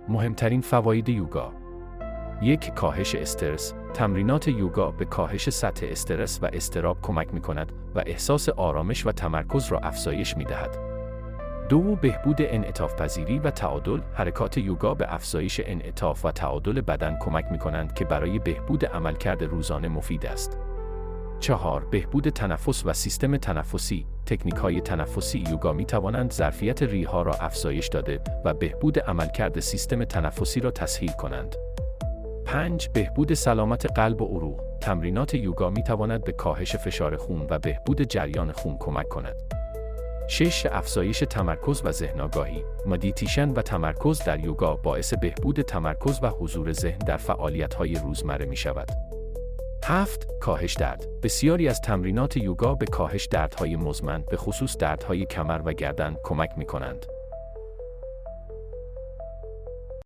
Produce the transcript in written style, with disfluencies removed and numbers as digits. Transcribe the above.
مهمترین فواید یوگا: 1. کاهش استرس. تمرینات یوگا به کاهش سطح استرس و اضطراب کمک می‌کند و احساس آرامش و تمرکز را افزایش می‌دهد. 2. بهبود انعطاف‌پذیری و تعادل. حرکات یوگا به افزایش انعطاف و تعادل بدن کمک می‌کنند که برای بهبود عملکرد روزانه مفید است. 4. بهبود تنفس و سیستم تنفسی. تکنیک‌های تنفسی یوگا می‌توانند ظرفیت ریه‌ها را افزایش داده و بهبود عملکرد سیستم تنفسی را تسهیل کنند. 5. بهبود سلامت قلب و عروق. تمرینات یوگا می‌تواند به کاهش فشار خون و بهبود جریان خون کمک کند. 6. افزایش تمرکز و ذهن‌آگاهی. مدیتیشن و تمرکز در یوگا باعث بهبود تمرکز و حضور ذهن در فعالیت‌های روزمره می‌شود. 7. کاهش درد. بسیاری از تمرینات یوگا به کاهش دردهای مزمن، به خصوص دردهای کمر و گردن، کمک می‌کنند.